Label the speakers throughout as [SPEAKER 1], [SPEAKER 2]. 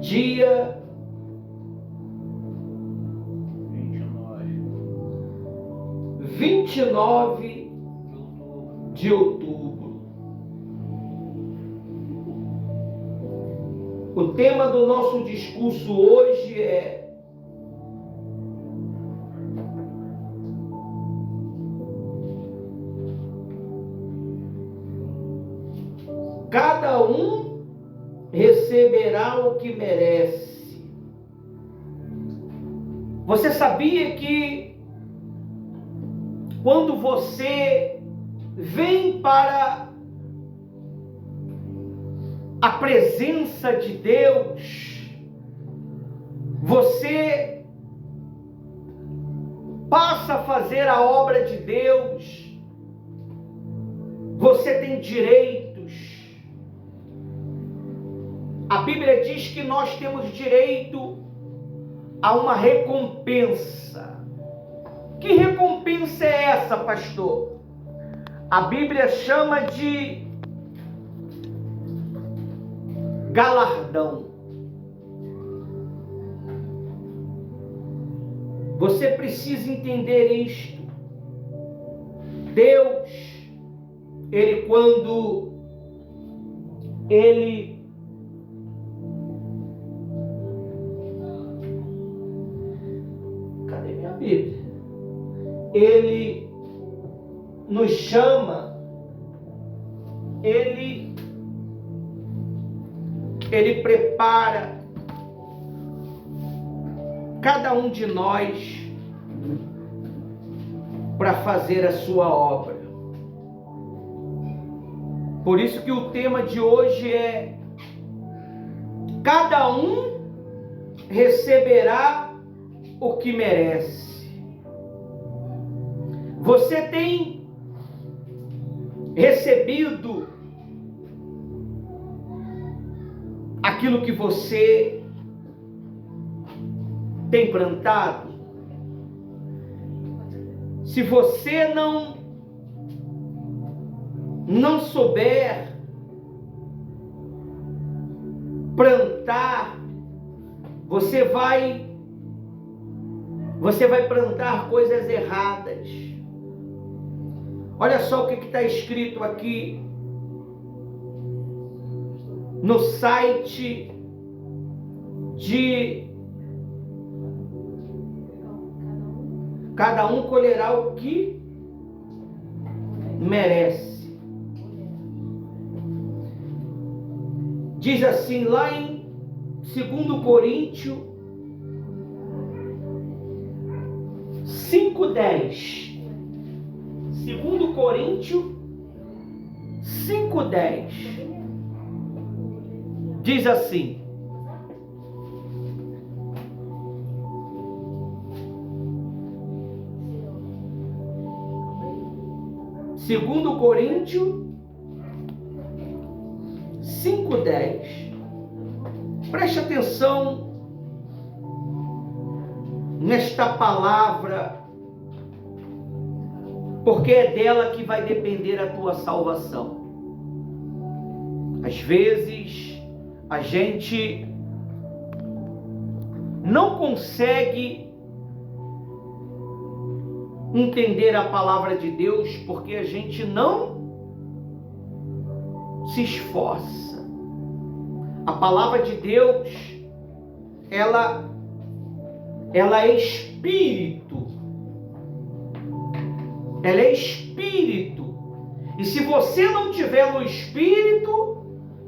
[SPEAKER 1] dia 29 de outubro. O tema do nosso discurso hoje é cada um receberá o que merece. Você sabia que quando você vem para a presença de Deus, você passa a fazer a obra de Deus, você tem direitos. A Bíblia diz que nós temos direito a uma recompensa. Que recompensa é essa, pastor? A Bíblia chama de galardão. Você precisa entender isto. Deus, quando Ele cadê minha Bíblia? Ele nos chama, Ele prepara cada um de nós para fazer a sua obra. Por isso que o tema de hoje é: cada um receberá o que merece. Você tem recebido aquilo que você tem plantado? Se você não souber plantar, você vai plantar coisas erradas. Olha só o que está escrito aqui no site de cada um colherá o que merece. Diz assim lá em 2 Coríntios 5:10. 2 Coríntios 5:10 diz assim: Segundo Coríntios 5:10. Preste atenção nesta palavra, porque é dela que vai depender a tua salvação. Às vezes, a gente não consegue entender a palavra de Deus porque a gente não se esforça. A palavra de Deus, ela é espírito. Ela é espírito. E se você não tiver no espírito,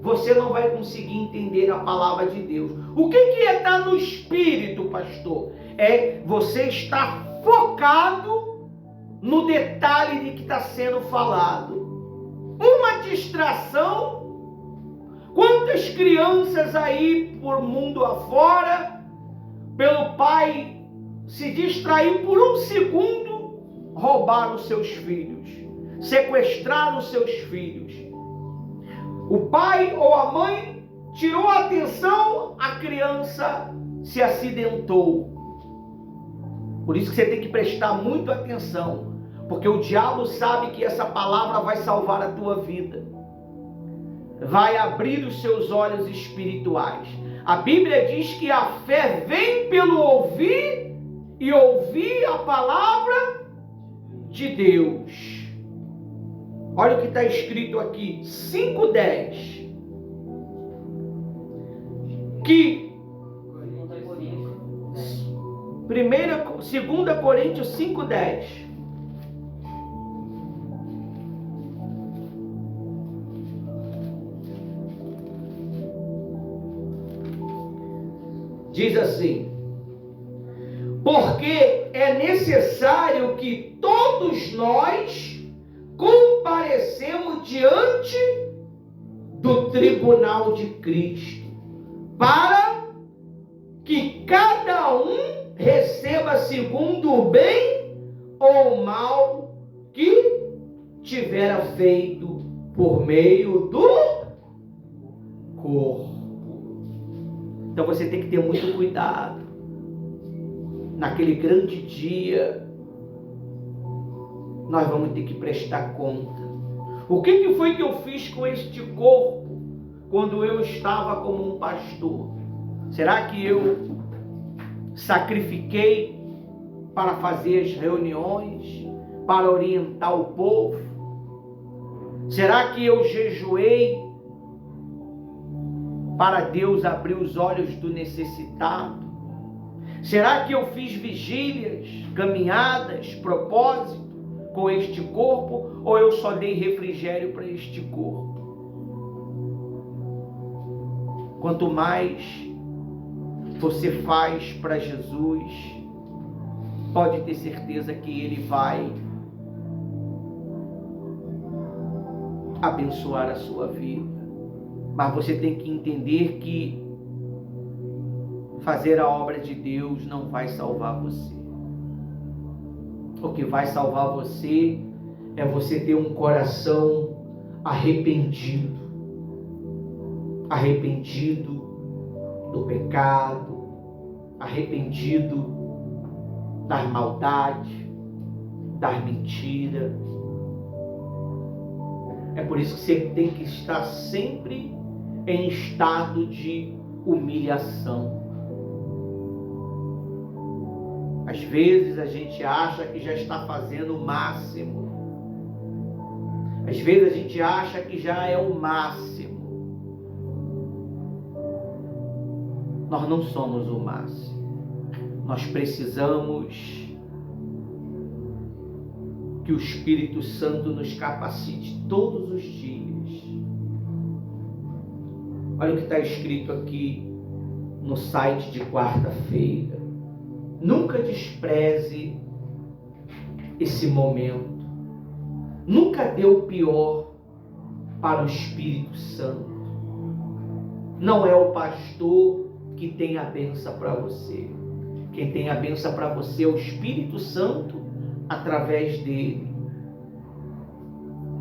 [SPEAKER 1] você não vai conseguir entender a palavra de Deus. O que é estar no espírito, pastor? É você estar focado no detalhe de que está sendo falado. Uma distração. Quantas crianças aí por mundo afora, pelo pai se distrair por um segundo, roubaram os seus filhos, sequestraram os seus filhos. O pai ou a mãe tirou a atenção, a criança se acidentou. Por isso que você tem que prestar muito atenção, porque o diabo sabe que essa palavra vai salvar a tua vida, vai abrir os seus olhos espirituais. A Bíblia diz que a fé vem pelo ouvir e ouvir a palavra de Deus. Olha o que está escrito aqui, 5:10. Que 2 Coríntios 5:10. Diz assim: porque é necessário que todos nós comparecemos diante do tribunal de Cristo, para que cada um receba segundo o bem ou o mal que tivera feito por meio do corpo. Então você tem que ter muito cuidado. Naquele grande dia, nós vamos ter que prestar conta. O que foi que eu fiz com este corpo quando eu estava como um pastor? Será que eu sacrifiquei para fazer as reuniões, para orientar o povo? Será que eu jejuei para Deus abrir os olhos do necessitado? Será que eu fiz vigílias, caminhadas, propósito com este corpo, ou eu só dei refrigério para este corpo? Quanto mais você faz para Jesus, pode ter certeza que Ele vai abençoar a sua vida. Mas você tem que entender que fazer a obra de Deus não vai salvar você. O que vai salvar você é você ter um coração arrependido. Arrependido do pecado, arrependido das maldades, das mentiras. É por isso que você tem que estar sempre em estado de humilhação. Às vezes a gente acha que já está fazendo o máximo. Às vezes a gente acha que já é o máximo. Nós não somos o máximo. Nós precisamos que o Espírito Santo nos capacite todos os dias. Olha o que está escrito aqui no site de quarta-feira. Nunca despreze esse momento. Nunca dê o pior para o Espírito Santo. Não é o pastor que tem a bênção para você. Quem tem a bênção para você é o Espírito Santo através dele.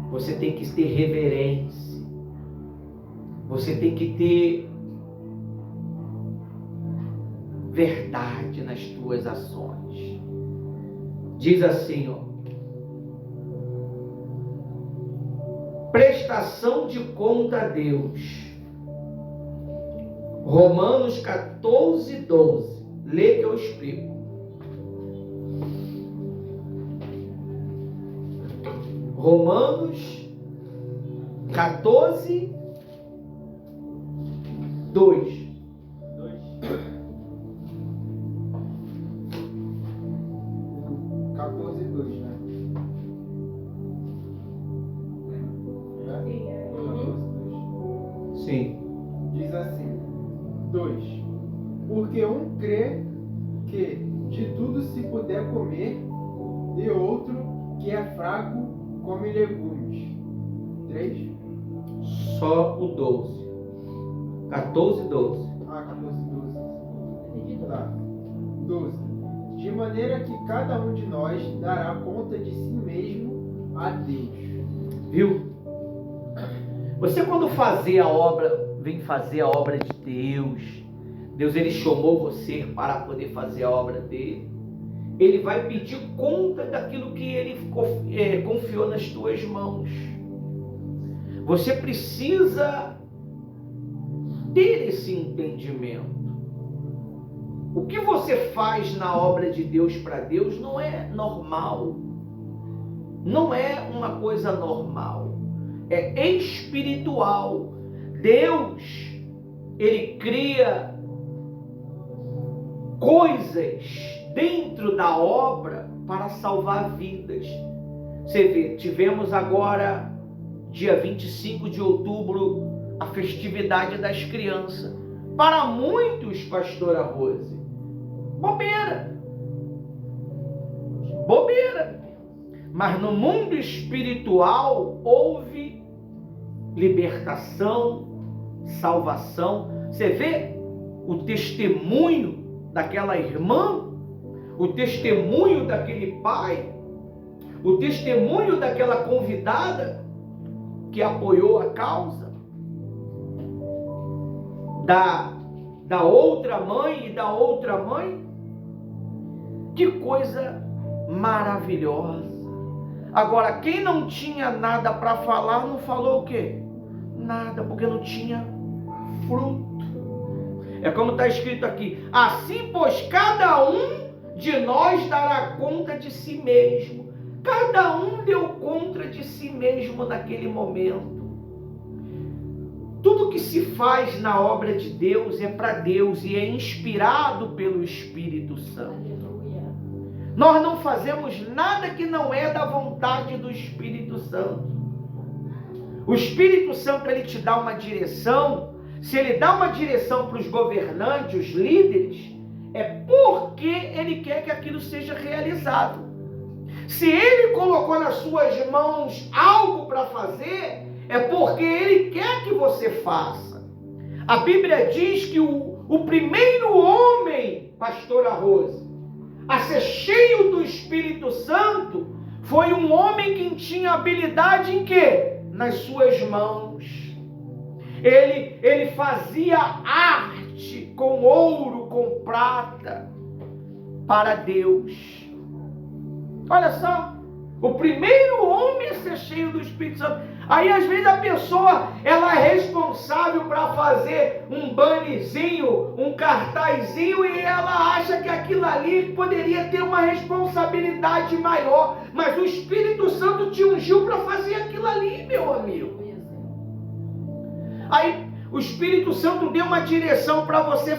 [SPEAKER 1] Você tem que ter reverência. Você tem que ter verdade nas tuas ações. Diz assim, ó: prestação de conta a Deus. Romanos 14:12. Lê que eu explico. Romanos 14:2.
[SPEAKER 2] 14:2, né?
[SPEAKER 1] Sim.
[SPEAKER 2] Diz assim: 2. Porque um crê que de tudo se puder comer, e outro que é fraco come legumes. 3.
[SPEAKER 1] Só o 12. 14:12.
[SPEAKER 2] 14:12. Tá. 12. De maneira que cada um de nós dará conta de si mesmo a Deus.
[SPEAKER 1] Viu? Você quando fazer a obra, vem fazer a obra de Deus, Deus ele chamou você para poder fazer a obra dele. Ele vai pedir conta daquilo que ele confiou nas tuas mãos. Você precisa ter esse entendimento. O que você faz na obra de Deus para Deus não é normal. Não é uma coisa normal. É espiritual. Deus, Ele cria coisas dentro da obra para salvar vidas. Você vê, tivemos agora, dia 25 de outubro, a festividade das crianças. Para muitos, pastora Rose, bobeira. Bobeira. Mas no mundo espiritual houve libertação, salvação. Você vê o testemunho daquela irmã, o testemunho daquele pai, o testemunho daquela convidada que apoiou a causa, da outra mãe e da outra mãe. Que coisa maravilhosa. Agora, quem não tinha nada para falar, não falou o quê? Nada, porque não tinha fruto. É como está escrito aqui: assim, pois, cada um de nós dará conta de si mesmo. Cada um deu conta de si mesmo naquele momento. Tudo que se faz na obra de Deus é para Deus e é inspirado pelo Espírito Santo. Nós não fazemos nada que não é da vontade do Espírito Santo. O Espírito Santo, ele te dá uma direção. Se ele dá uma direção para os governantes, os líderes, é porque ele quer que aquilo seja realizado. Se ele colocou nas suas mãos algo para fazer, é porque ele quer que você faça. A Bíblia diz que o primeiro homem, pastora Rose, a ser cheio do Espírito Santo, foi um homem que tinha habilidade em quê? Nas suas mãos. Ele fazia arte com ouro, com prata, para Deus. Olha só, o primeiro homem a ser cheio do Espírito Santo. Aí às vezes a pessoa, ela é responsável para fazer um bannerzinho, um cartazinho, e ela acha que aquilo ali poderia ter uma responsabilidade maior. Mas o Espírito Santo te ungiu para fazer aquilo ali, meu amigo. Aí o Espírito Santo deu uma direção para você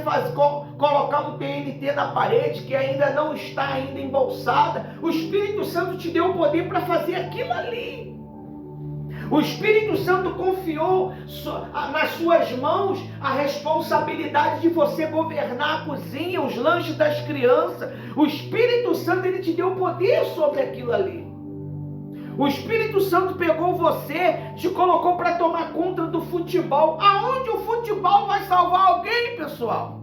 [SPEAKER 1] colocar um TNT na parede que ainda não está ainda embolsada. O Espírito Santo te deu o poder para fazer aquilo ali. O Espírito Santo confiou nas suas mãos a responsabilidade de você governar a cozinha, os lanches das crianças. O Espírito Santo, ele te deu poder sobre aquilo ali. O Espírito Santo pegou você, te colocou para tomar conta do futebol. Aonde o futebol vai salvar alguém, pessoal?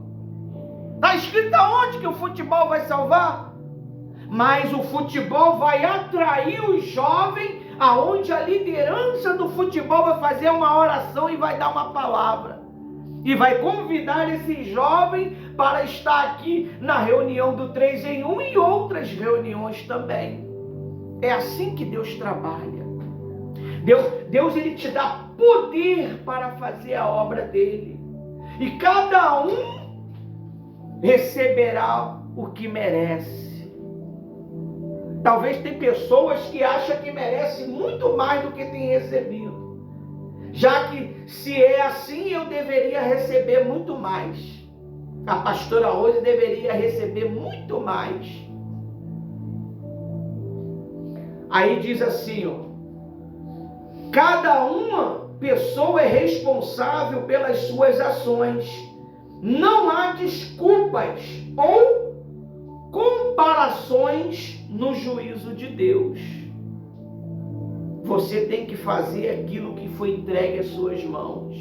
[SPEAKER 1] Está escrito aonde que o futebol vai salvar? Mas o futebol vai atrair os jovens, aonde a liderança do futebol vai fazer uma oração e vai dar uma palavra. E vai convidar esses jovens para estar aqui na reunião do 3 em 1 e outras reuniões também. É assim que Deus trabalha. Deus ele te dá poder para fazer a obra dele. E cada um receberá o que merece. Talvez tem pessoas que acham que merecem muito mais do que tem recebido. Já que se é assim, eu deveria receber muito mais. A pastora Rose deveria receber muito mais. Aí diz assim, ó: cada uma pessoa é responsável pelas suas ações. Não há desculpas ou comparações no juízo de Deus. Você tem que fazer aquilo que foi entregue às suas mãos.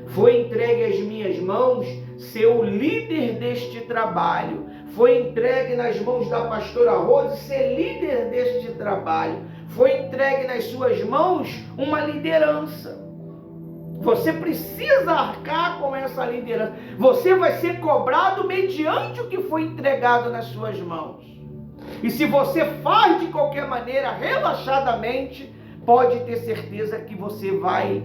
[SPEAKER 1] Foi entregue às minhas mãos ser o líder deste trabalho. Foi entregue nas mãos da pastora Rose ser líder deste trabalho. Foi entregue nas suas mãos uma liderança. Você precisa arcar com essa liderança. Você vai ser cobrado mediante o que foi entregado nas suas mãos. E se você faz de qualquer maneira, relaxadamente, pode ter certeza que você vai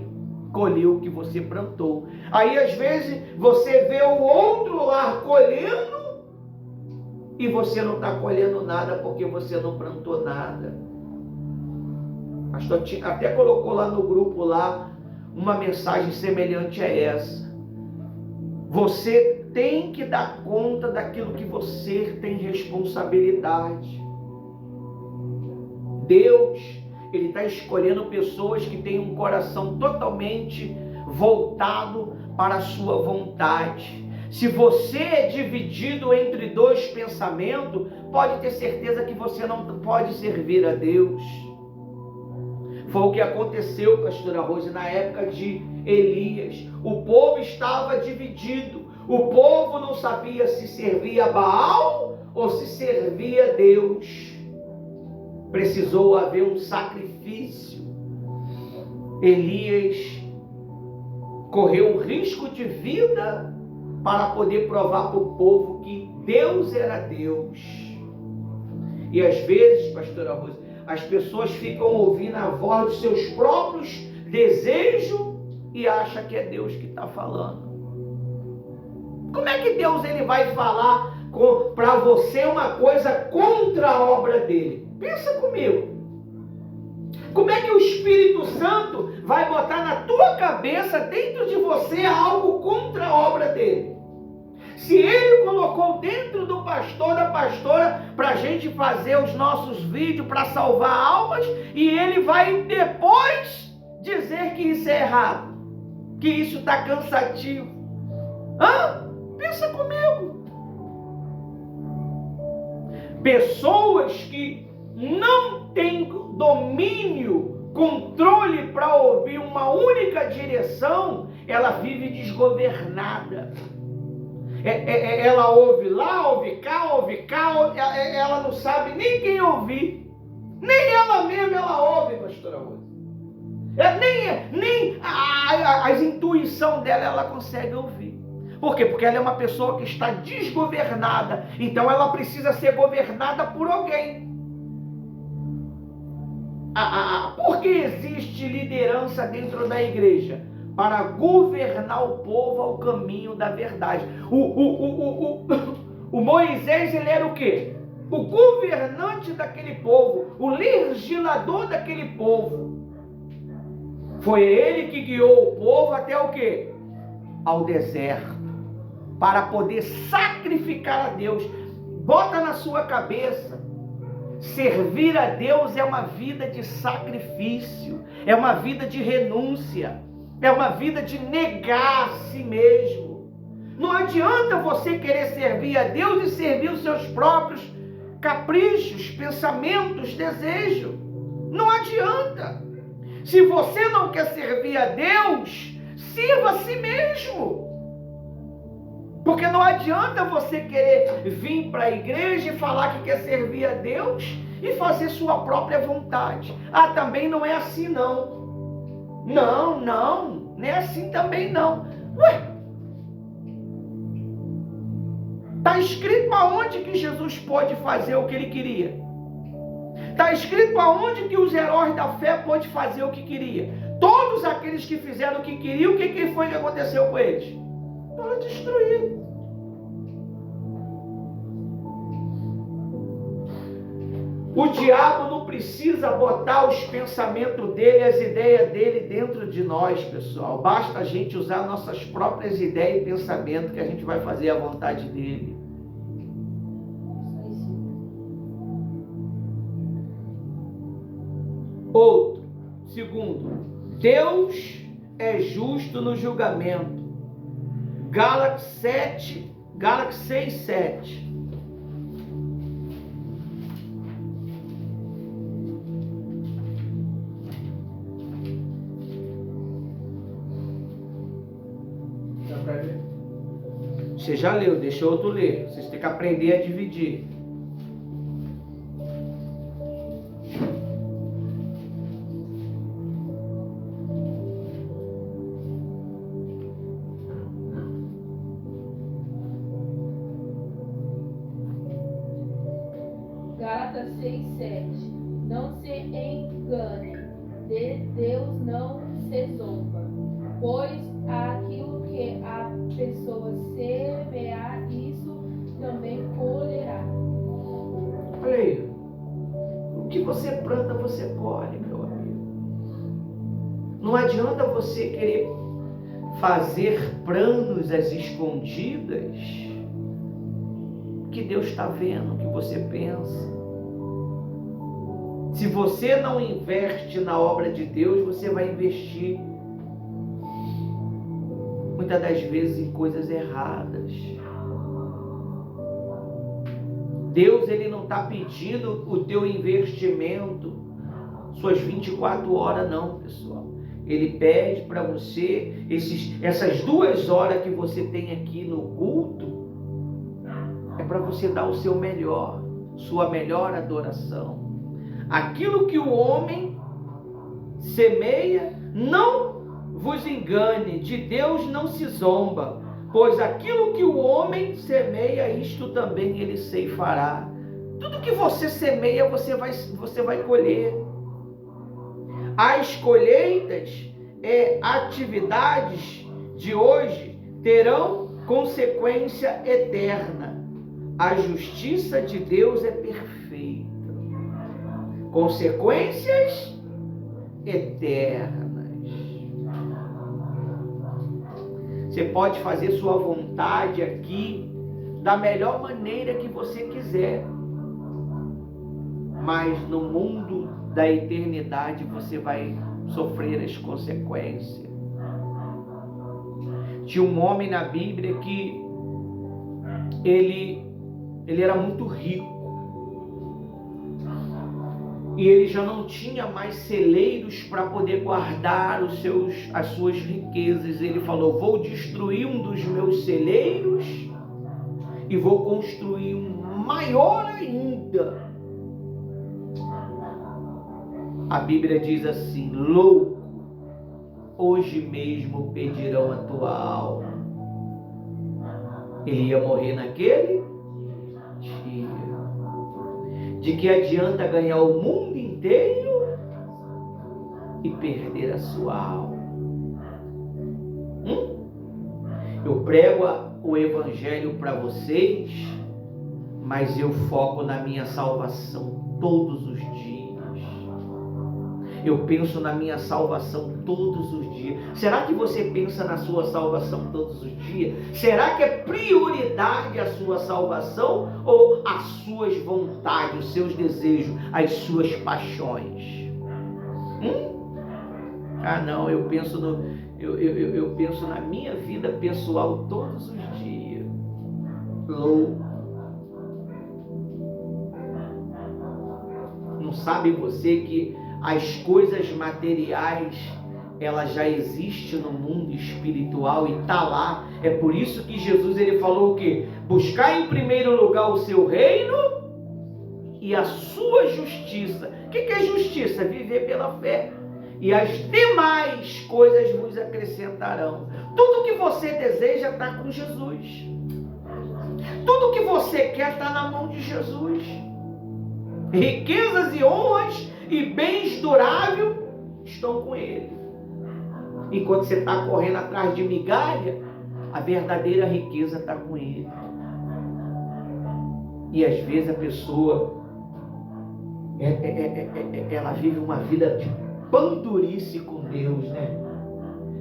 [SPEAKER 1] colheu o que você plantou. Aí às vezes você vê o outro lá colhendo e você não está colhendo nada porque você não plantou nada. O pastor até colocou lá no grupo lá uma mensagem semelhante a essa. Você tem que dar conta daquilo que você tem responsabilidade. Deus, Ele está escolhendo pessoas que têm um coração totalmente voltado para a sua vontade. Se você é dividido entre dois pensamentos, pode ter certeza que você não pode servir a Deus. Foi o que aconteceu, pastora Rose, na época de Elias. O povo estava dividido. O povo não sabia se servia a Baal ou se servia a Deus. Precisou haver um sacrifício. Elias correu um risco de vida para poder provar para o povo que Deus era Deus. E às vezes, pastora Rosa, as pessoas ficam ouvindo a voz dos seus próprios desejos e acham que é Deus que está falando. Como é que Deus ele vai falar para você uma coisa contra a obra dele? Pensa comigo. Como é que o Espírito Santo vai botar na tua cabeça, dentro de você, algo contra a obra dele? Se ele colocou dentro do pastor, da pastora, para a gente fazer os nossos vídeos para salvar almas, e ele vai depois dizer que isso é errado, que isso está cansativo. Pensa comigo. Pessoas que não têm domínio, controle para ouvir uma única direção, ela vive desgovernada. Ela ouve lá, ouve cá, ela não sabe nem quem ouvir. Nem ela mesma ela ouve, pastora Rosa. Nem as intuições dela ela consegue ouvir. Por quê? Porque ela é uma pessoa que está desgovernada. Então ela precisa ser governada por alguém. Por que existe liderança dentro da igreja? Para governar o povo ao caminho da verdade. O Moisés, ele era o quê? O governante daquele povo, o legislador daquele povo. Foi ele que guiou o povo até o quê? Ao deserto, para poder sacrificar a Deus. Bota na sua cabeça, servir a Deus é uma vida de sacrifício, é uma vida de renúncia, é uma vida de negar a si mesmo. Não adianta você querer servir a Deus e servir os seus próprios caprichos, pensamentos, desejos. Não adianta. Se você não quer servir a Deus, sirva a si mesmo. Porque não adianta você querer vir para a igreja e falar que quer servir a Deus e fazer sua própria vontade. Também não é assim não. Não é assim também não. Está escrito aonde que Jesus pôde fazer o que ele queria? Está escrito aonde que os heróis da fé pôde fazer o que queria? Todos aqueles que fizeram o que queriam, o que foi que aconteceu com eles? Foram destruídos. O diabo não precisa botar os pensamentos dele, as ideias dele dentro de nós, pessoal. Basta a gente usar nossas próprias ideias e pensamentos que a gente vai fazer a vontade dele. Outro, segundo, Deus é justo no julgamento. Gálatas 6, 7. Você já leu, deixa outro ler. Vocês têm que aprender a dividir.
[SPEAKER 3] Gálatas 6:7. Não se engane, de Deus não se zomba. Pois aquilo que a pessoa semear, isso também colherá.
[SPEAKER 1] Olha aí. O que você planta, você colhe, meu amigo. Não adianta você querer fazer planos às escondidas, que Deus está vendo o que você pensa. Se você não investe na obra de Deus, você vai investir muitas das vezes em coisas erradas. Deus, ele não está pedindo o teu investimento suas 24 horas, não, pessoal. Ele pede para você essas 2 horas que você tem aqui no culto, é para você dar o seu melhor, sua melhor adoração. Aquilo que o homem semeia, não vos engane, de Deus não se zomba, pois aquilo que o homem semeia, isto também ele ceifará. Tudo que você semeia, você vai colher. As colheitas e atividades de hoje terão consequência eterna. A justiça de Deus é perfeita. Consequências eternas. Você pode fazer sua vontade aqui da melhor maneira que você quiser, mas no mundo da eternidade você vai sofrer as consequências. Tinha um homem na Bíblia que ele era muito rico. E ele já não tinha mais celeiros para poder guardar as suas riquezas. Ele falou: vou destruir um dos meus celeiros e vou construir um maior ainda. A Bíblia diz assim: louco, hoje mesmo pedirão a tua alma. Ele ia morrer naquele dia. De que adianta ganhar o mundo inteiro e perder a sua alma? Eu prego o evangelho para vocês, mas eu foco na minha salvação todos os dias. Eu penso na minha salvação todos os dias. Será que você pensa na sua salvação todos os dias? Será que é prioridade a sua salvação ou as suas vontades, os seus desejos, as suas paixões? Ah, não, eu penso na minha vida pessoal todos os dias. Louco. Não sabe você que as coisas materiais, ela já existe no mundo espiritual e está lá. É por isso que Jesus ele falou o quê? Buscar em primeiro lugar o seu reino e a sua justiça. O que é justiça? Viver pela fé. E as demais coisas vos acrescentarão. Tudo que você deseja está com Jesus. Tudo que você quer está na mão de Jesus. Riquezas e honras e bens duráveis estão com Ele. Enquanto você está correndo atrás de migalha, a verdadeira riqueza está com Ele. E às vezes a pessoa ela vive uma vida de bandurice com Deus, né?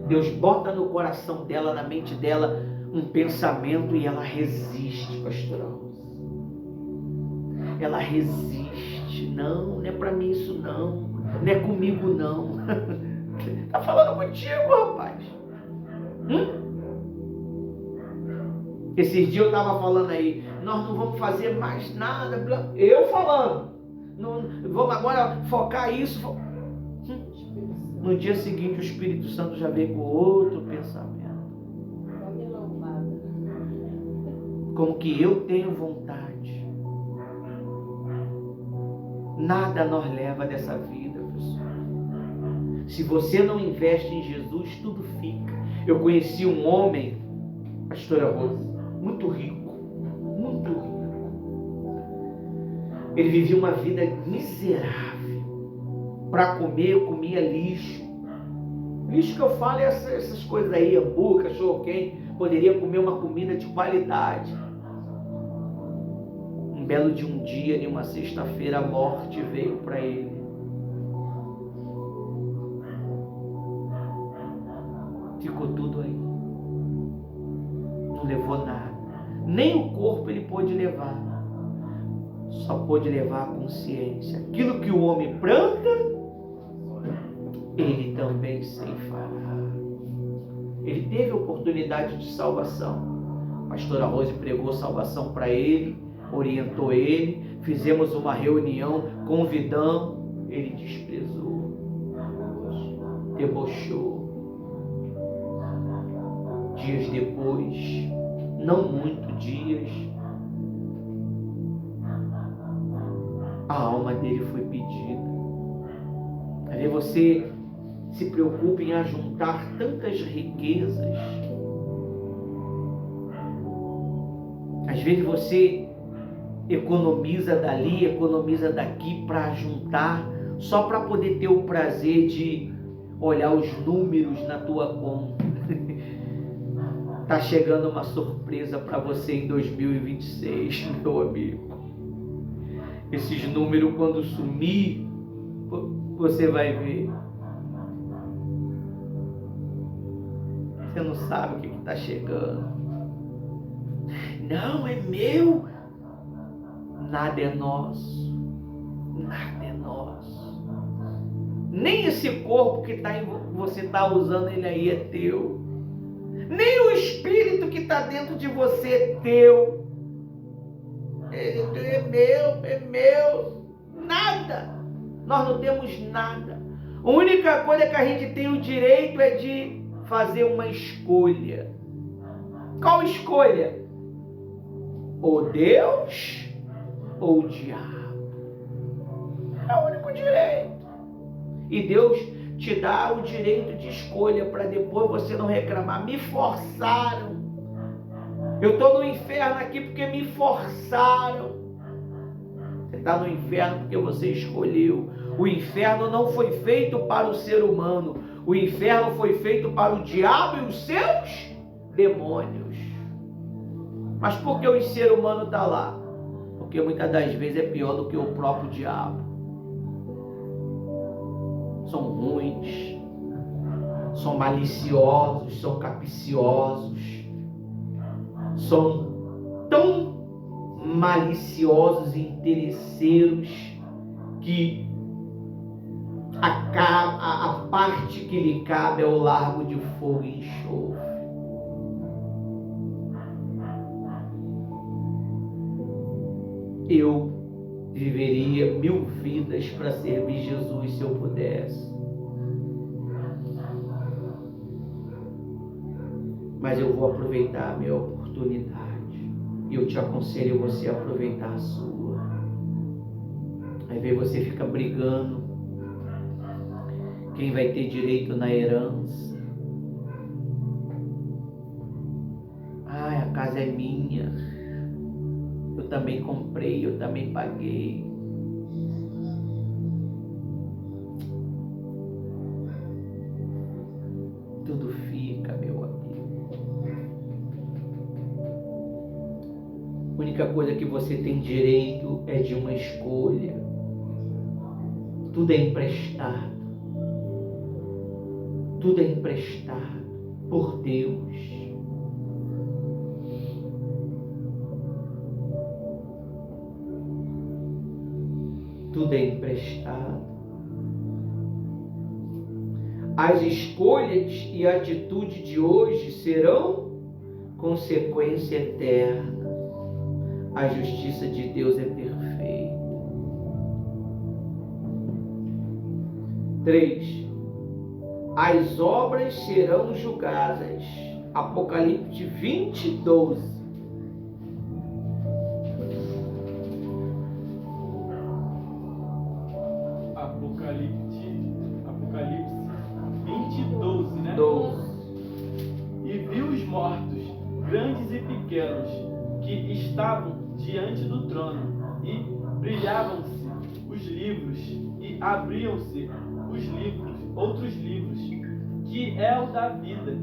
[SPEAKER 1] Deus bota no coração dela, na mente dela, um pensamento e ela resiste, pastor. Ela resiste. Não é para mim isso não. Não é comigo não. Tá falando contigo, rapaz. Esses dias eu tava falando aí, nós não vamos fazer mais nada. Eu falando. Não, vamos agora focar isso. No dia seguinte o Espírito Santo já veio com outro pensamento. Como que eu tenho vontade. Nada nos leva dessa vida, pessoal. Se você não investe em Jesus, tudo fica. Eu conheci um homem, pastora Rosa, muito rico. Muito rico. Ele vivia uma vida miserável. Para comer, eu comia lixo. Isso que eu falo é essas coisas aí, hambúrguer, cachorro-quente, poderia comer uma comida de qualidade. Um belo de um dia, em uma sexta-feira, a morte veio para ele. Ficou tudo aí. Não levou nada. Nem o corpo ele pôde levar. Só pôde levar a consciência. Aquilo que o homem planta, ele também ceifará. Ele teve oportunidade de salvação. A pastora Rose pregou salvação para ele, orientou ele, fizemos uma reunião, convidamos, ele desprezou, debochou. Dias depois, não muito dias, a alma dele foi pedida. Aí você se preocupa em ajuntar tantas riquezas. Às vezes você economiza dali, economiza daqui para juntar, só para poder ter o prazer de olhar os números na tua conta. Tá chegando uma surpresa para você em 2026, meu amigo. Esses números, quando sumir, você vai ver. Você não sabe o que está chegando. Não, é meu. Nada é nosso. Nada é nosso. Nem esse corpo que você está usando ele aí é teu. Nem o espírito que está dentro de você é teu. É meu. Nada. Nós não temos nada. A única coisa que a gente tem o direito é de fazer uma escolha. Qual escolha? Ou Deus ou o diabo. É o único direito. E Deus te dá o direito de escolha para depois você não reclamar. Me forçaram. Eu estou no inferno aqui porque me forçaram. Você está no inferno porque você escolheu. O inferno não foi feito para o ser humano. O inferno foi feito para o diabo e os seus demônios. Mas por que o ser humano está lá? Porque muitas das vezes é pior do que o próprio diabo. São ruins, são maliciosos, são capciosos, são tão maliciosos e interesseiros que a parte que lhe cabe é o largo de fogo e enxofre. Eu viveria 1000 vidas para servir Jesus se eu pudesse. Mas eu vou aproveitar a minha oportunidade. E eu te aconselho você a aproveitar a sua. Aí vem você fica brigando. Quem vai ter direito na herança? Ai, a casa é minha. Eu também comprei, eu também paguei. Tudo fica, meu amigo. A única coisa que você tem direito é de uma escolha. Tudo é emprestado. Tudo é emprestado por Deus. Tudo é emprestado. As escolhas e atitudes de hoje serão consequência eterna. A justiça de Deus é perfeita. 3. As obras serão julgadas. Apocalipse 20:12.
[SPEAKER 2] Apocalipse 20:12, né?
[SPEAKER 1] 12.
[SPEAKER 2] E viu os mortos, grandes e pequenos, que estavam diante do trono, e brilhavam-se os livros, e abriam-se os livros, outros livros,
[SPEAKER 4] que é o da vida,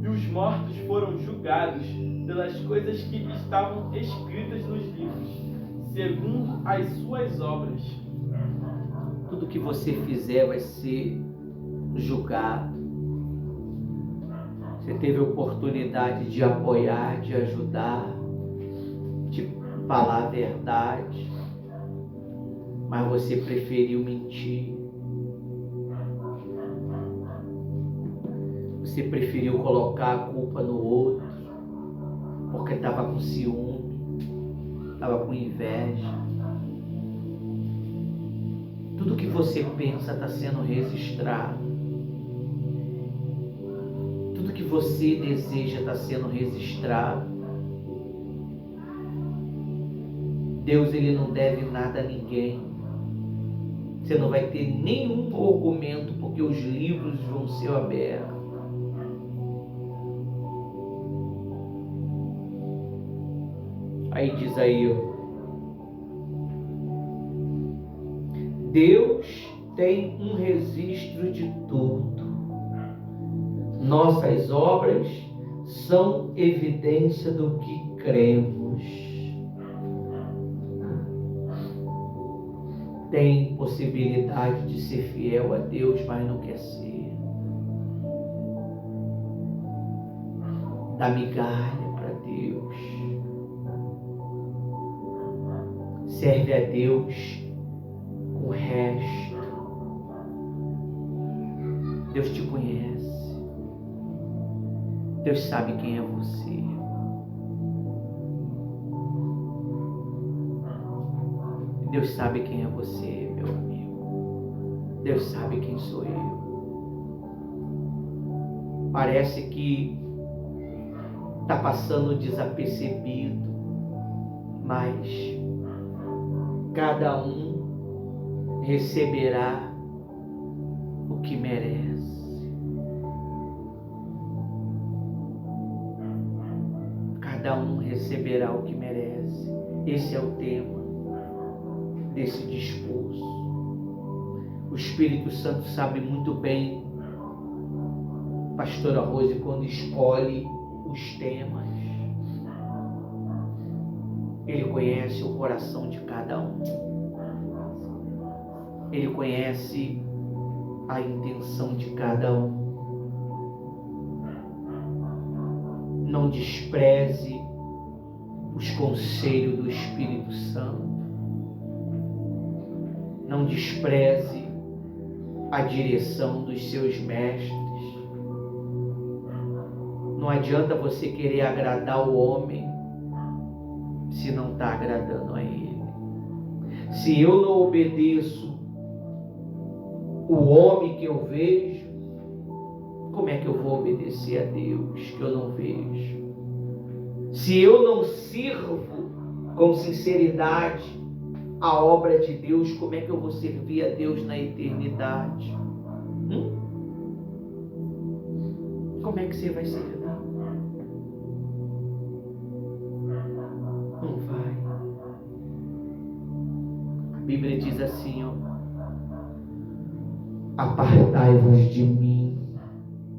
[SPEAKER 4] e os mortos foram julgados pelas coisas que estavam escritas nos livros, segundo as suas obras.
[SPEAKER 1] Tudo que você fizer vai ser julgado. Você teve a oportunidade de apoiar, de ajudar, de falar a verdade, mas você preferiu mentir. Você preferiu colocar a culpa no outro, porque estava com ciúme, estava com inveja. Tudo que você pensa está sendo registrado. Tudo que você deseja está sendo registrado. Deus, ele não deve nada a ninguém. Você não vai ter nenhum argumento, porque os livros vão ser abertos. Aí diz aí, Deus tem um registro de tudo. Nossas obras são evidência do que cremos. Tem possibilidade de ser fiel a Deus, mas não quer ser. Dá migalha para Deus. Serve a Deus com o resto. Deus te conhece. Deus sabe quem é você. Deus sabe quem é você, meu amigo. Deus sabe quem sou eu. Parece que está passando desapercebido, mas cada um receberá o que merece. Cada um receberá o que merece. Esse é o tema desse discurso. O Espírito Santo sabe muito bem, pastora Rose, quando escolhe os temas. Ele conhece o coração de cada um. Ele conhece a intenção de cada um. Não despreze os conselhos do Espírito Santo. Não despreze a direção dos seus mestres. Não adianta você querer agradar o homem se não está agradando a ele. Se eu não obedeço o homem que eu vejo, como é que eu vou obedecer a Deus que eu não vejo? Se eu não sirvo com sinceridade a obra de Deus, como é que eu vou servir a Deus na eternidade? Como é que você vai servir? Não vai. A Bíblia diz assim, apartai-vos de mim,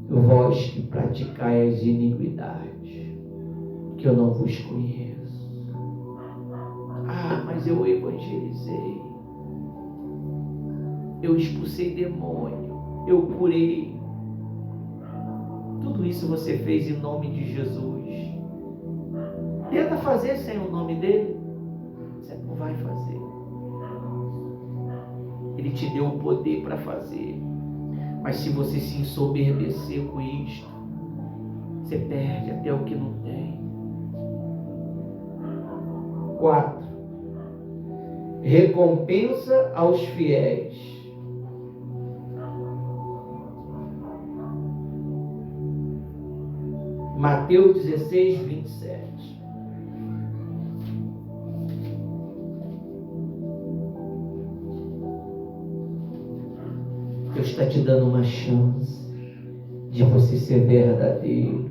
[SPEAKER 1] vós que praticai as iniquidades, que eu não vos conheço. Ah, mas eu evangelizei, eu expulsei demônio, eu curei. Tudo isso você fez em nome de Jesus. Tenta fazer sem o nome dele, você não vai fazer. Ele te deu o poder para fazer, mas se você se ensoberbecer com isto, você perde até o que não tem. 4. Recompensa aos fiéis. Mateus 16, 27. Deus está te dando uma chance de você ser verdadeiro.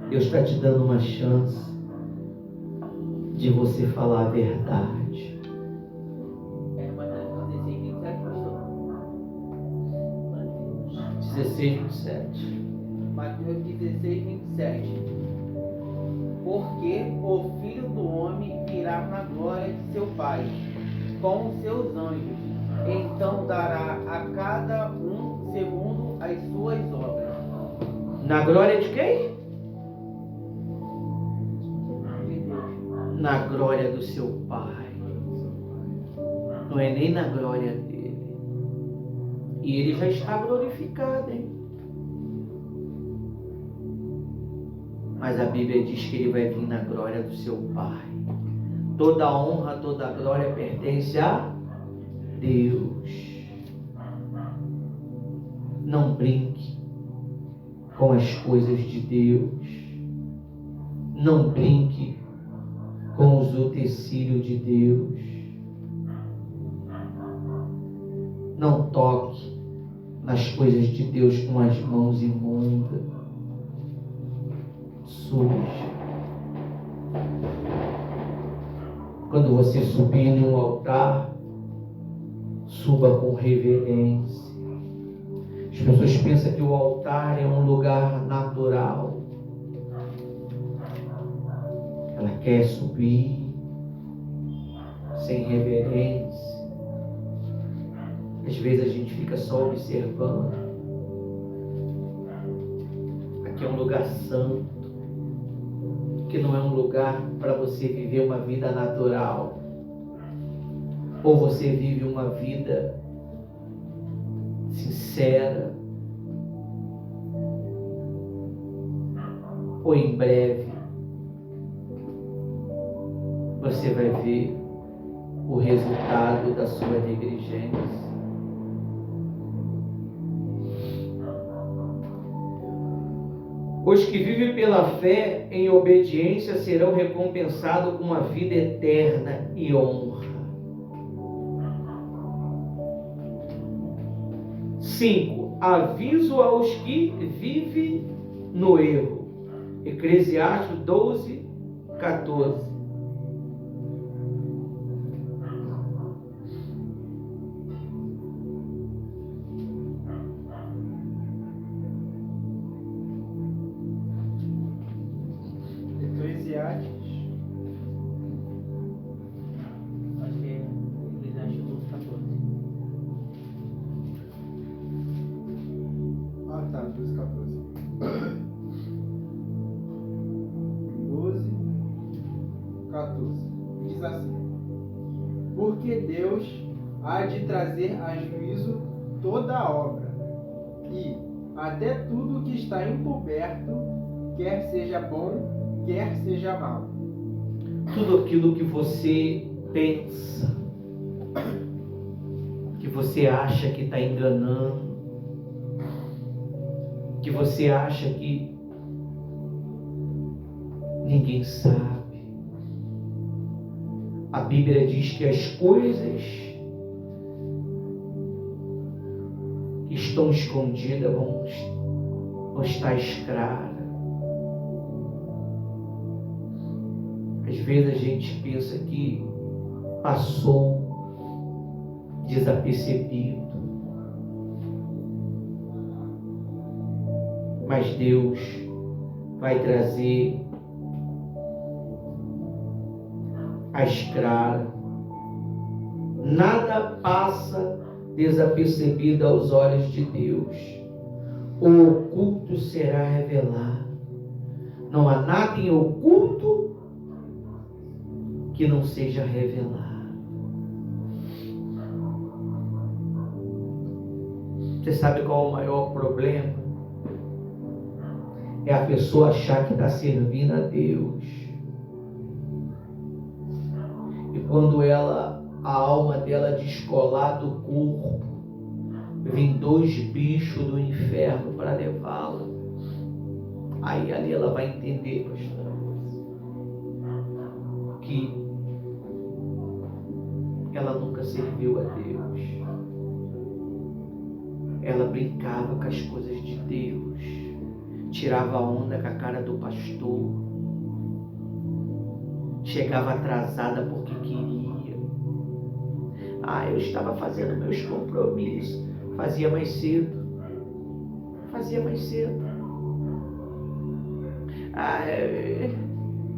[SPEAKER 1] Deus está te dando uma chance de você falar a verdade. 16, 27.
[SPEAKER 5] Mateus 16, 27. Porque o Filho do Homem virá na glória de seu Pai, com os seus anjos. Então dará a cada um segundo as suas obras.
[SPEAKER 1] Na glória de quem?
[SPEAKER 5] De Deus.
[SPEAKER 1] Na glória do seu Pai. Não é nem na glória dele. E ele já está glorificado, hein? Mas a Bíblia diz que ele vai vir na glória do seu Pai. Toda a honra, toda a glória pertence a Deus. Não brinque com as coisas de Deus. Não brinque com os utensílios de Deus. Não toque nas coisas de Deus com as mãos imundas, sujas. Quando você subir em um altar, suba com reverência. As pessoas pensam que o altar é um lugar natural. Ela quer subir sem reverência. Às vezes a gente fica só observando. Aqui é um lugar santo, que não é um lugar para você viver uma vida natural. Ou você vive uma vida sincera, ou em breve você vai ver o resultado da sua negligência. Os que vivem pela fé em obediência serão recompensados com uma vida eterna e honra. 5. Aviso aos que vivem no erro. Eclesiastes 12, 14.
[SPEAKER 2] Eclesiastes.
[SPEAKER 5] Acho que é Eclesiastes 12, 14.
[SPEAKER 2] Ah, tá, 12, 14. 12, 14. Diz assim: porque Deus há de trazer a juízo toda a obra, e até tudo que está encoberto, quer seja bom, quer seja mal.
[SPEAKER 1] Tudo aquilo que você pensa, que você acha que está enganando, que você acha que ninguém sabe. A Bíblia diz que as coisas que estão escondidas vão estar escraras. Às vezes a gente pensa que passou desapercebido, mas Deus vai trazer às claras. Nada passa desapercebido aos olhos de Deus. O oculto será revelado. Não há nada em oculto que não seja revelado. Você sabe qual é o maior problema? É a pessoa achar que está servindo a Deus. E quando a alma dela descolar do corpo, vem 2 bichos do inferno para levá-la. Aí ali ela vai entender, pastor, que ela nunca serviu a Deus. Ela brincava com as coisas de Deus, tirava onda com a cara do pastor, chegava atrasada porque queria. Eu estava fazendo meus compromissos, fazia mais cedo. Fazia mais cedo.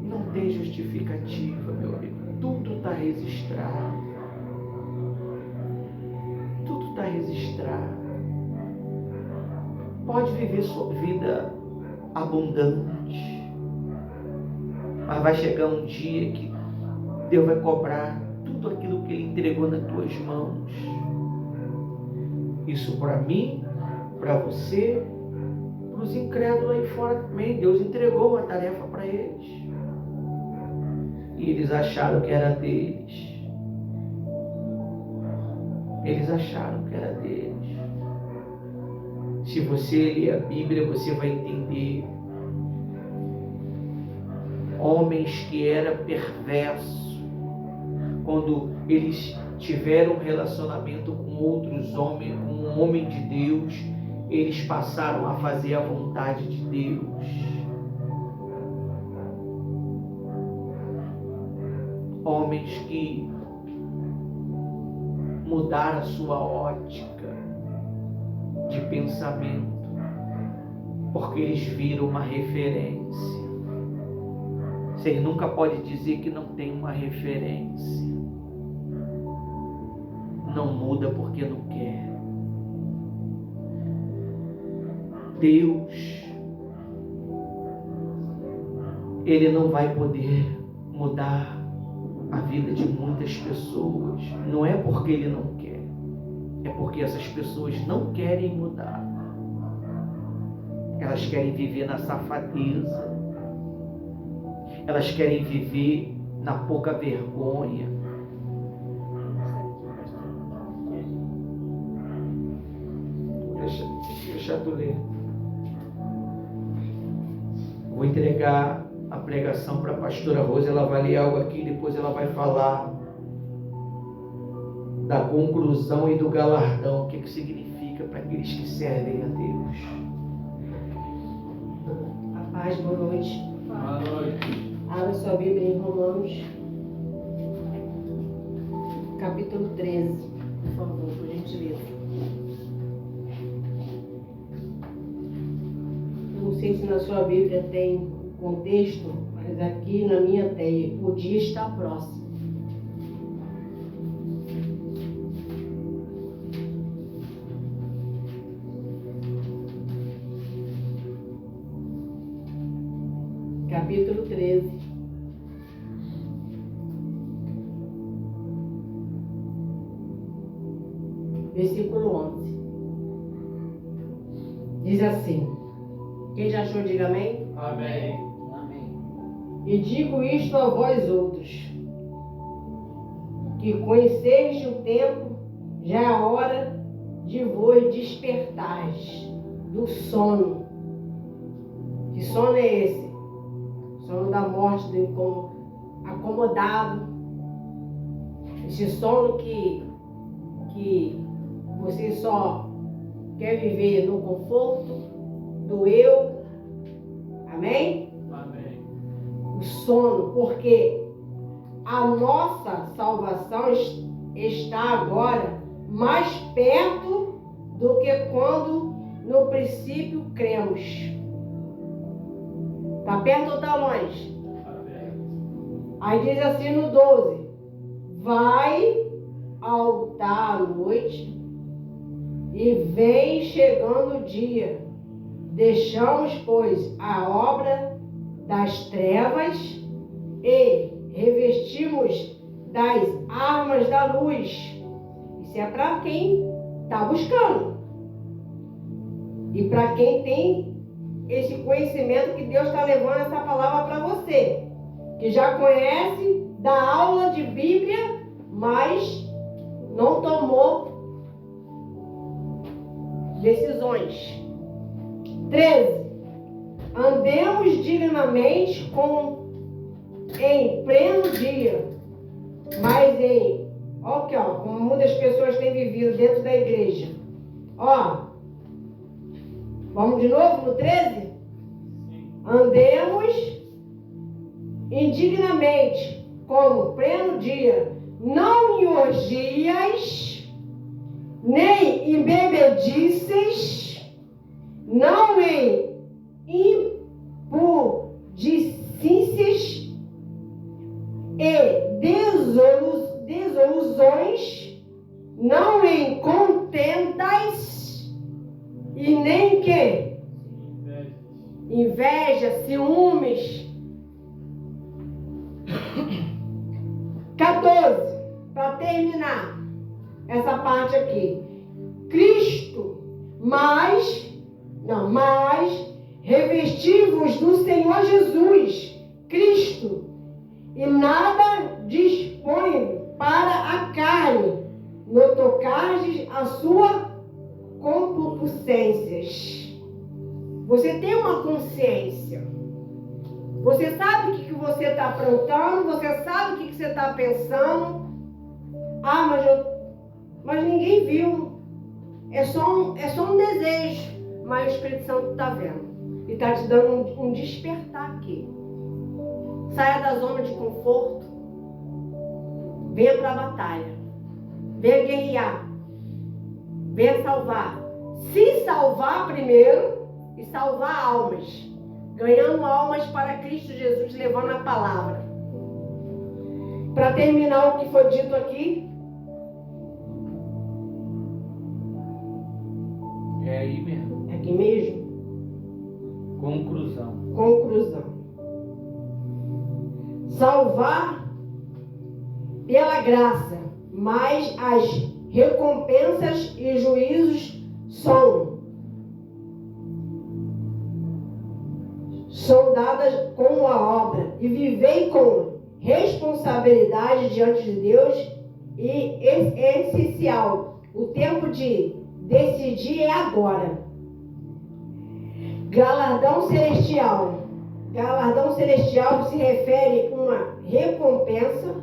[SPEAKER 1] Não tem justificativa, meu amigo. Tudo está registrado. Tudo está registrado. Pode viver sua vida abundante. Mas vai chegar um dia que Deus vai cobrar tudo aquilo que Ele entregou nas tuas mãos. Isso para mim, para você, para os incrédulos aí fora também. Deus entregou uma tarefa para eles. E eles acharam que era deles. Eles acharam que era deles. Se você ler a Bíblia, você vai entender. Homens que eram perversos, quando eles tiveram um relacionamento com outros homens, com um homem de Deus, eles passaram a fazer a vontade de Deus. Homens que mudaram a sua ótica de pensamento, porque eles viram uma referência. Você nunca pode dizer que não tem uma referência. Não muda porque não quer. Deus, Ele não vai poder mudar a vida de muitas pessoas. Não é porque Ele não quer. É porque essas pessoas não querem mudar. Elas querem viver na safadeza. Elas querem viver na pouca vergonha. Deixa eu ler. Vou entregar a pregação para a pastora Rosa. Ela vai ler algo aqui, depois ela vai falar da conclusão e do galardão. O que significa para aqueles que servem a Deus.
[SPEAKER 6] A paz, boa noite.
[SPEAKER 4] Boa noite.
[SPEAKER 6] Abra sua Bíblia em Romanos, capítulo 13, por favor, por gentileza. Eu não sei se na sua Bíblia tem contexto, mas aqui na minha tem. O dia está próximo. Capítulo 13. Versículo 11. Diz assim: quem já achou, diga amém.
[SPEAKER 4] Amém.
[SPEAKER 5] Amém.
[SPEAKER 6] E digo isto a vós outros, que conheceis o tempo, já é a hora de vos despertares do sono. Que sono é esse? Sono da morte, do acomodado. Esse sono que você só quer viver no conforto do eu. Amém?
[SPEAKER 4] Amém.
[SPEAKER 6] O sono, porque a nossa salvação está agora mais perto do que quando no princípio cremos. Está perto ou está longe?
[SPEAKER 4] Amém.
[SPEAKER 6] Aí diz assim no 12: vai altar a noite e vem chegando o dia. Deixamos, pois, a obra das trevas e revestimos das armas da luz. Isso é para quem está buscando. E para quem tem esse conhecimento que Deus está levando essa palavra para você. Que já conhece da aula de Bíblia, mas não tomou decisões. 13. Andemos dignamente em pleno dia, mas como muitas pessoas têm vivido dentro da igreja. Vamos de novo no 13? Andemos indignamente, como pleno dia, não em orgias, nem em bebedices, não em impudicícias e desilusões, não em contendas e nem que inveja, ciúmes. 14, para terminar essa parte aqui. Cristo, mas revestivos do Senhor Jesus, Cristo, e nada dispõe para a carne, no tocardes a sua concupiscências. Você tem uma consciência. Você sabe o que você está aprontando, você sabe o que você está pensando. Mas ninguém viu. É só um desejo. Mas o Espírito Santo está vendo. E está te dando um despertar aqui. Saia da zona de conforto. Venha para a batalha. Venha guerrear. Venha salvar. Se salvar primeiro e salvar almas. Ganhando almas para Cristo Jesus, levando a palavra. Para terminar o que foi dito aqui.
[SPEAKER 1] É aí mesmo.
[SPEAKER 6] É aqui mesmo?
[SPEAKER 1] Conclusão. Salvar
[SPEAKER 6] pela graça, mas as recompensas e juízos são dadas com a obra, e vivei com responsabilidade diante de Deus, e é essencial. O tempo de decidir é agora. Galardão celestial se refere a uma recompensa,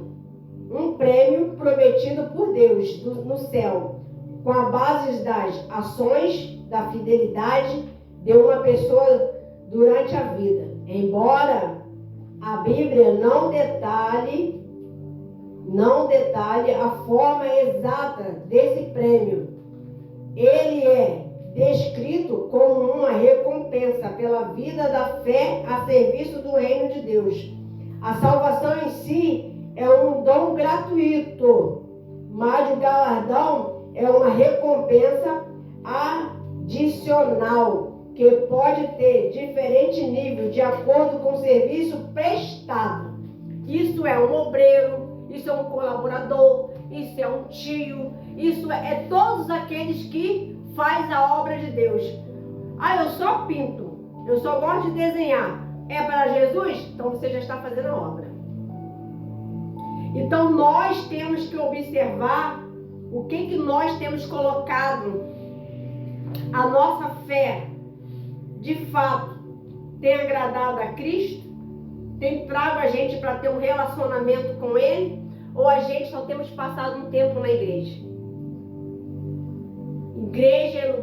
[SPEAKER 6] um prêmio prometido por Deus no céu, com a base das ações, da fidelidade de uma pessoa durante a vida. Embora a Bíblia não detalhe a forma exata desse prêmio, ele é descrito como uma recompensa pela vida da fé a serviço do reino de Deus. A salvação em si é um dom gratuito, mas o galardão é uma recompensa adicional, que pode ter diferente nível de acordo com o serviço prestado. Isso é um obreiro, isso é um colaborador, isso é um tio, isso é todos aqueles que faz a obra de Deus. Eu só pinto, eu só gosto de desenhar. É para Jesus? Então você já está fazendo a obra. Então nós temos que observar o que nós temos colocado. A nossa fé, de fato, tem agradado a Cristo? Tem trago a gente para ter um relacionamento com Ele? Ou a gente só temos passado um tempo na igreja? Igreja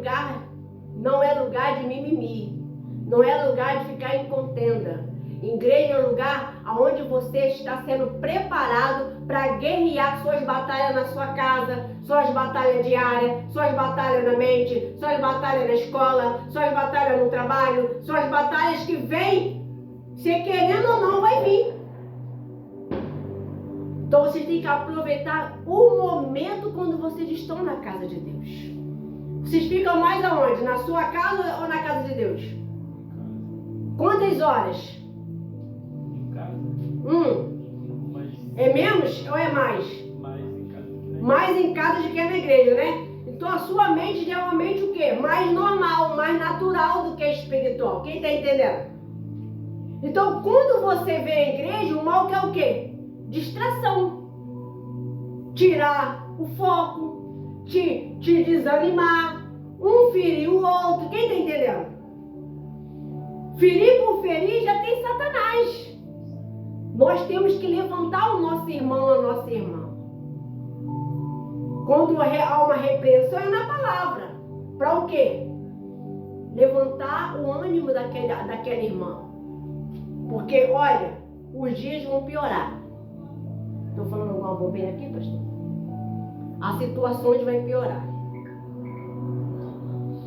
[SPEAKER 6] não é lugar de mimimi. Não é lugar de ficar em contenda. Igreja é um lugar onde você está sendo preparado para guerrear suas batalhas na sua casa, suas batalhas diárias, suas batalhas na mente, suas batalhas na escola, suas batalhas no trabalho, suas batalhas que vêm, se querendo ou não, vai vir. Então vocês têm que aproveitar o momento quando vocês estão na casa de Deus. Vocês ficam mais aonde? Na sua casa ou na casa de Deus? Quantas horas?
[SPEAKER 4] Em casa.
[SPEAKER 6] É menos ou é mais?
[SPEAKER 4] Mais em casa.
[SPEAKER 6] Mais em casa do que na igreja, né? Então a sua mente é uma mente o quê? Mais normal, mais natural do que espiritual. Quem está entendendo? Então quando você vê a igreja, o mal quer o quê? Distração. Tirar o foco, te desanimar, um ferir o outro. Quem está entendendo? Ferir por ferir já tem Satanás. Nós temos que levantar o nosso irmão, a nossa irmã. Quando há uma repreensão é na palavra. Para o quê? Levantar o ânimo daquela irmã. Porque, olha, os dias vão piorar. Estou falando alguma bobeira aqui, pastor? As situações vão piorar.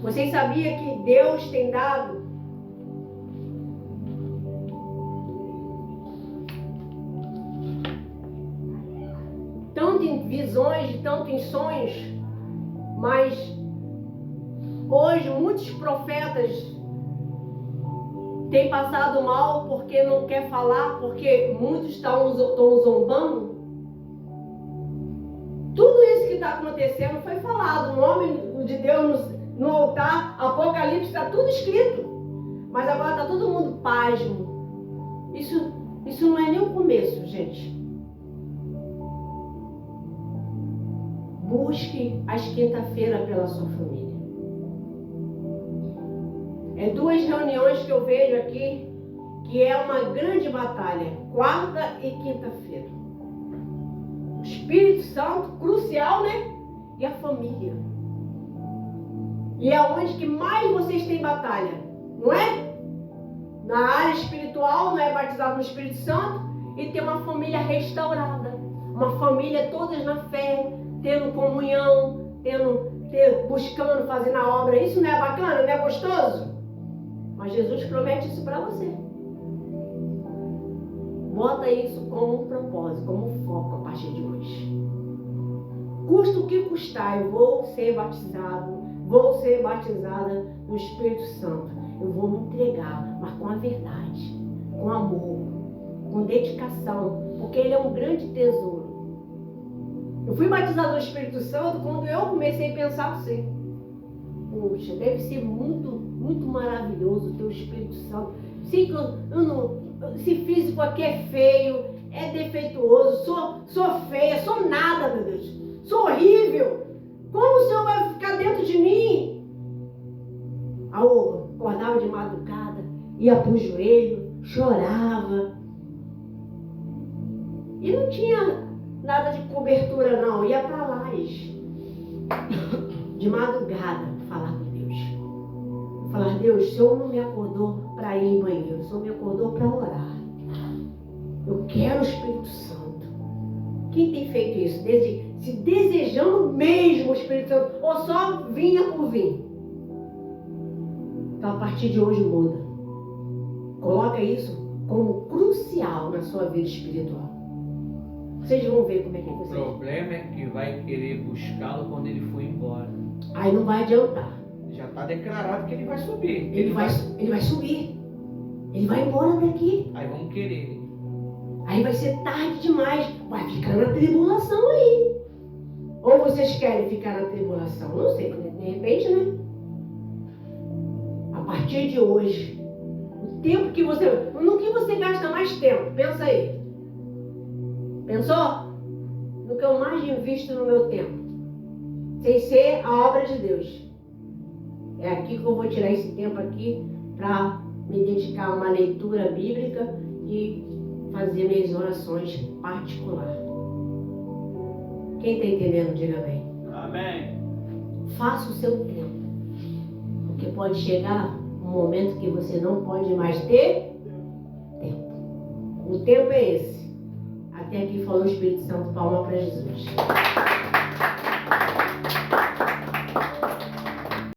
[SPEAKER 6] Vocês sabiam que Deus tem dado tanto em visões, tanto em sonhos, mas hoje muitos profetas têm passado mal porque não quer falar, porque muitos estão zombando. Tudo isso que está acontecendo foi falado. O nome de Deus no altar, Apocalipse, está tudo escrito. Mas agora está todo mundo pasmo. Isso não é nem o começo, gente. Busque às quinta-feira pela sua família. É 2 reuniões que eu vejo aqui, que é uma grande batalha. Quarta e quinta-feira. O Espírito Santo, crucial, né? E a família. E é onde que mais vocês têm batalha, não é? Na área espiritual, não é batizado no Espírito Santo, e ter uma família restaurada. Uma família todas na fé, tendo comunhão, buscando, fazendo a obra. Isso não é bacana, não é gostoso? Mas Jesus promete isso para você. Bota isso como um propósito, como um foco a partir de hoje. Custa o que custar, eu vou ser batizado, vou ser batizada no Espírito Santo. Eu vou me entregar, mas com a verdade, com amor, com dedicação, porque ele é um grande tesouro. Eu fui batizado no Espírito Santo quando eu comecei a pensar assim: poxa, deve ser muito, muito maravilhoso ter o Espírito Santo. Sei que esse físico aqui é feio, é defeituoso, sou feia, sou nada, meu Deus. Sou horrível. Como o Senhor vai ficar dentro de mim? Eu acordava de madrugada, ia pro joelho, chorava. E não tinha nada de cobertura não, ia pra laje. De madrugada, falar com Deus. Falar: Deus, o Senhor não me acordou para ir em banheiro, o Senhor me acordou para orar. Eu quero o Espírito Santo. Quem tem feito isso? Se desejando mesmo o Espírito Santo, ou só vinha por vir? Então, a partir de hoje, muda. Coloca isso como crucial na sua vida espiritual. Vocês vão ver como é que
[SPEAKER 1] O
[SPEAKER 6] vocês...
[SPEAKER 1] problema é que vai querer buscá-lo quando ele for embora.
[SPEAKER 6] Aí não vai adiantar.
[SPEAKER 1] Já está declarado que ele vai subir.
[SPEAKER 6] Ele vai subir. Ele vai embora daqui.
[SPEAKER 1] Aí vamos querer.
[SPEAKER 6] Aí vai ser tarde demais. Vai ficar na tribulação aí. Ou vocês querem ficar na tribulação? Não sei, de repente, né? A partir de hoje, o tempo que você... No que você gasta mais tempo? Pensa aí. Pensou? No que eu mais invisto no meu tempo. Sem ser a obra de Deus. É aqui que eu vou tirar esse tempo aqui para me dedicar a uma leitura bíblica e fazer minhas orações particulares. Quem está entendendo, diga bem.
[SPEAKER 4] Amém.
[SPEAKER 6] Faça o seu tempo. Porque pode chegar um momento que você não pode mais ter tempo. O tempo é esse. Até aqui falou o Espírito Santo. Palma para Jesus.